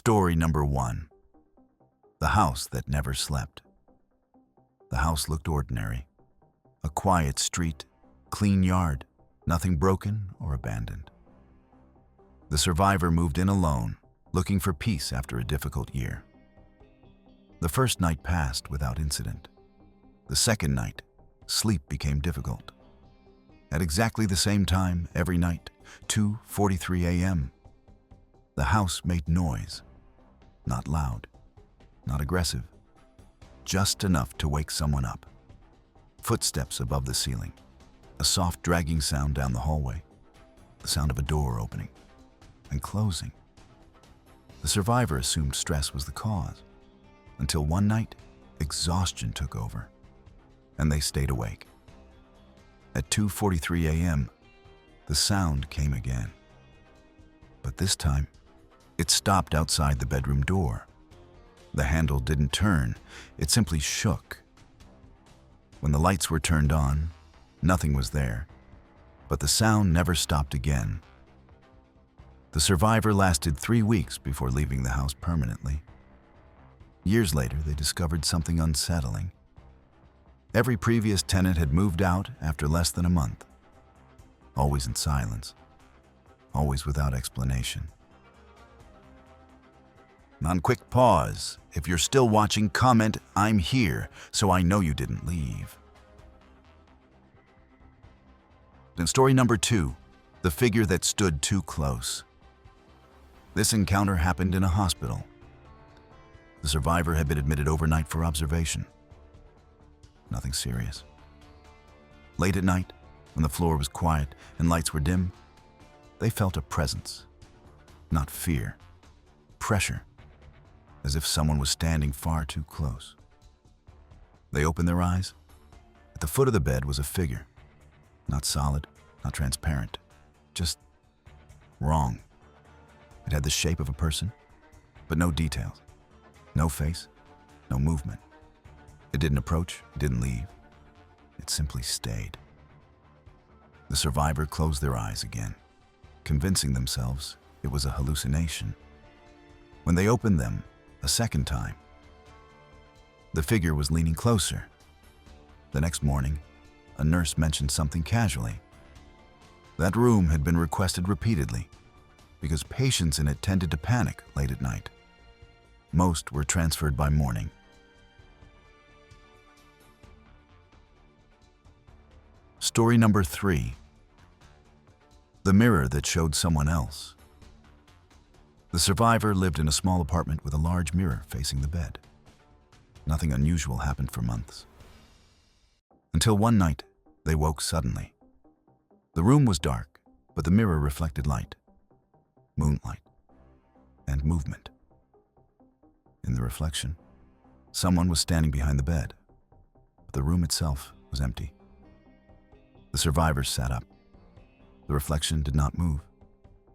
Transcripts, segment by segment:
Story number 1. The house that never slept. The house looked ordinary. A quiet street, clean yard, nothing broken or abandoned. The survivor moved in alone, looking for peace after a difficult year. The first night passed without incident. The second night, sleep became difficult. At exactly the same time every night, 2:43 a.m., the house made noise. Not loud, not aggressive, just enough to wake someone up. Footsteps above the ceiling, a soft dragging sound down the hallway, the sound of a door opening and closing. The survivor assumed stress was the cause, until one night, exhaustion took over, and they stayed awake. At 2:43 a.m., the sound came again. But this time, it stopped outside the bedroom door. The handle didn't turn, it simply shook. When the lights were turned on, nothing was there, but the sound never stopped again. The survivor lasted 3 weeks before leaving the house permanently. Years later, they discovered something unsettling. Every previous tenant had moved out after less than a month, always in silence, always without explanation. On quick pause, if you're still watching, comment, "I'm here," so I know you didn't leave. Then story number 2, the figure that stood too close. This encounter happened in a hospital. The survivor had been admitted overnight for observation. Nothing serious. Late at night, when the floor was quiet and lights were dim, they felt a presence. Not fear, pressure, as if someone was standing far too close. They opened their eyes. At the foot of the bed was a figure. Not solid, not transparent, just wrong. It had the shape of a person, but no details. No face, no movement. It didn't approach, it didn't leave. It simply stayed. The survivor closed their eyes again, convincing themselves it was a hallucination. When they opened them a second time, the figure was leaning closer. The next morning, a nurse mentioned something casually. That room had been requested repeatedly because patients in it tended to panic late at night. Most were transferred by morning. Story number 3. The mirror that showed someone else. The survivor lived in a small apartment with a large mirror facing the bed. Nothing unusual happened for months. Until one night, they woke suddenly. The room was dark, but the mirror reflected light, moonlight, and movement. In the reflection, someone was standing behind the bed, but the room itself was empty. The survivors sat up. The reflection did not move.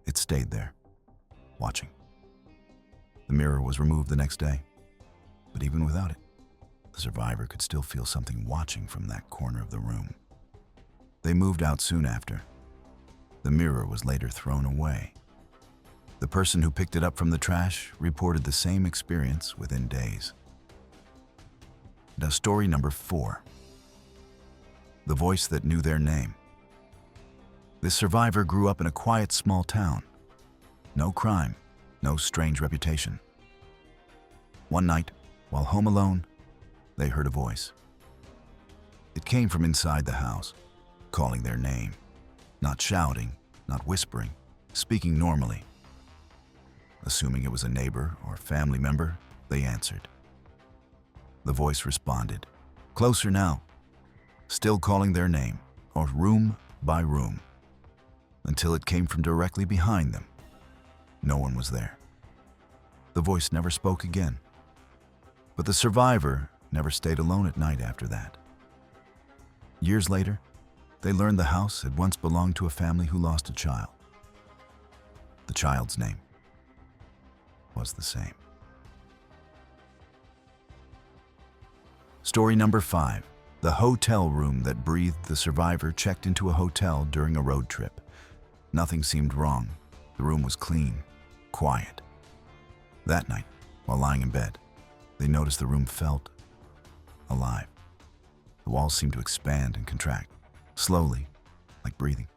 It stayed there, watching. The mirror was removed the next day, but even without it, the survivor could still feel something watching from that corner of the room. They moved out soon after. The mirror was later thrown away. The person who picked it up from the trash reported the same experience within days. Now, story number 4. The voice that knew their name. This survivor grew up in a quiet small town. No crime, no strange reputation. One night, while home alone, they heard a voice. It came from inside the house, calling their name. Not shouting, not whispering, speaking normally. Assuming it was a neighbor or family member, they answered. The voice responded, closer now, still calling their name, or room by room, until it came from directly behind them. No one was there. The voice never spoke again. But the survivor never stayed alone at night after that. Years later, they learned the house had once belonged to a family who lost a child. The child's name was the same. Story number 5. The hotel room that breathed. The survivor checked into a hotel during a road trip. Nothing seemed wrong. The room was clean, quiet. That night, while lying in bed, they noticed the room felt alive. The walls seemed to expand and contract, slowly, like breathing.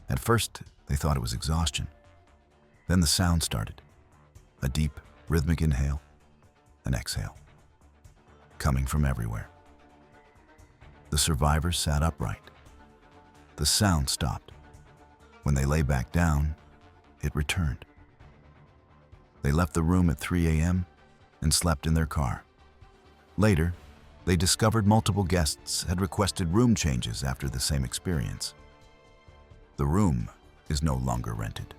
At first, they thought it was exhaustion. Then the sound started. A deep, rhythmic inhale, an exhale, coming from everywhere. The survivors sat upright. The sound stopped. When they lay back down, it returned. They left the room at 3 a.m. and slept in their car. Later, they discovered multiple guests had requested room changes after the same experience. The room is no longer rented.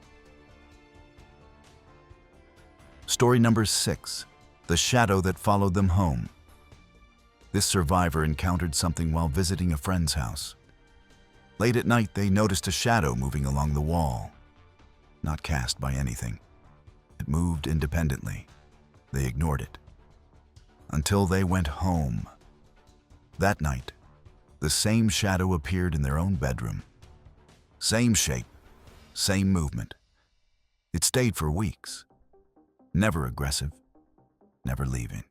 Story number 6, the shadow that followed them home. This survivor encountered something while visiting a friend's house. Late at night, they noticed a shadow moving along the wall, not cast by anything. It moved independently. They ignored it until they went home. That night, the same shadow appeared in their own bedroom. Same shape, same movement. It stayed for weeks, never aggressive, never leaving.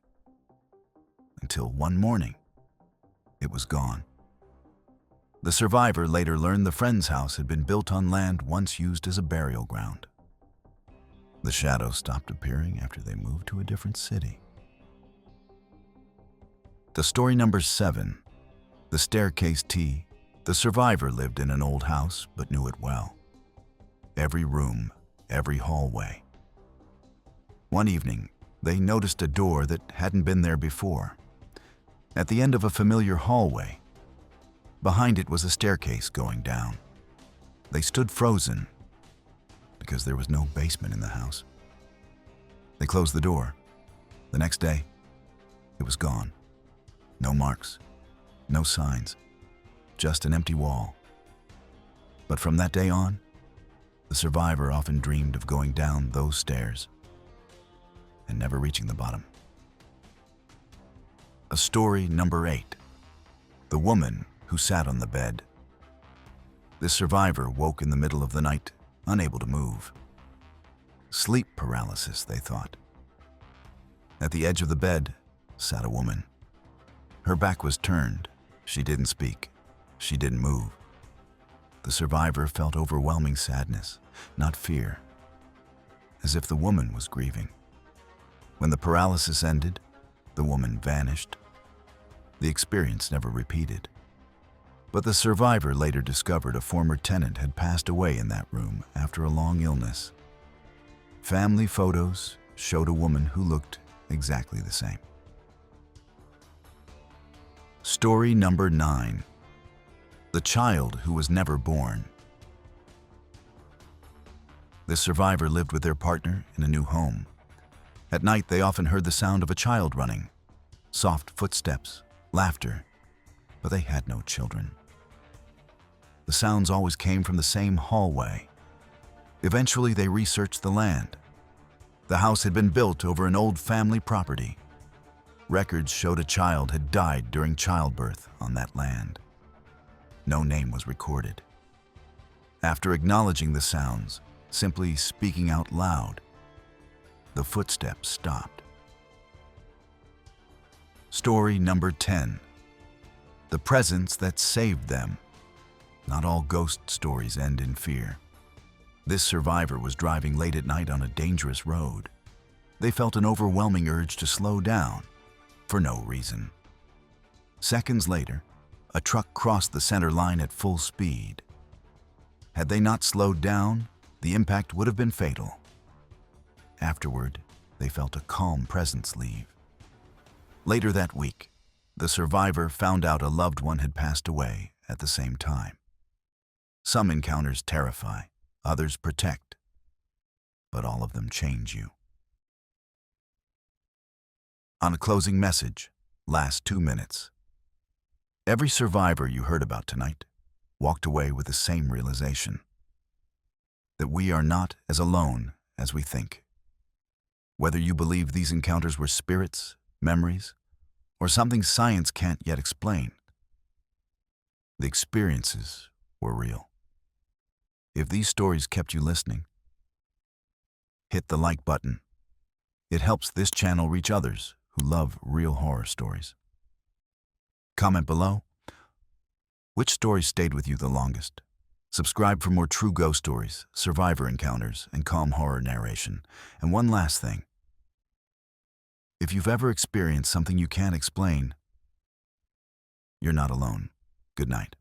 Until one morning, it was gone. The survivor later learned the friend's house had been built on land once used as a burial ground. The shadow stopped appearing after they moved to a different city. The story number 7, the staircase T. The survivor lived in an old house but knew it well. Every room, every hallway. One evening, they noticed a door that hadn't been there before. At the end of a familiar hallway, behind it was a staircase going down. They stood frozen because there was no basement in the house. They closed the door. The next day, it was gone. No marks, no signs, just an empty wall. But from that day on, the survivor often dreamed of going down those stairs and never reaching the bottom. A story number 8, the woman who sat on the bed. This survivor woke in the middle of the night, unable to move. Sleep paralysis, they thought. At the edge of the bed sat a woman. Her back was turned. She didn't speak. She didn't move. The survivor felt overwhelming sadness, not fear, as if the woman was grieving. When the paralysis ended, the woman vanished. The experience never repeated. But the survivor later discovered a former tenant had passed away in that room after a long illness. Family photos showed a woman who looked exactly the same. Story number 9, the child who was never born. This survivor lived with their partner in a new home. At night, they often heard the sound of a child running, soft footsteps, laughter, but they had no children. The sounds always came from the same hallway. Eventually, they researched the land. The house had been built over an old family property. Records showed a child had died during childbirth on that land. No name was recorded. After acknowledging the sounds, simply speaking out loud, the footsteps stopped. Story number 10, the presence that saved them. Not all ghost stories end in fear. This survivor was driving late at night on a dangerous road. They felt an overwhelming urge to slow down, for no reason. Seconds later, a truck crossed the center line at full speed. Had they not slowed down, the impact would have been fatal. Afterward, they felt a calm presence leave. Later that week, the survivor found out a loved one had passed away at the same time. Some encounters terrify, others protect, but all of them change you. On a closing message, last 2 minutes. Every survivor you heard about tonight walked away with the same realization: that we are not as alone as we think. Whether you believe these encounters were spirits, memories, or something science can't yet explain, the experiences were real. If these stories kept you listening, hit the like button, It helps this channel reach others who love real horror stories. Comment below. Which story stayed with you the longest? Subscribe for more true ghost stories, survivor encounters, and calm horror narration. And one last thing. If you've ever experienced something you can't explain, you're not alone. Good night.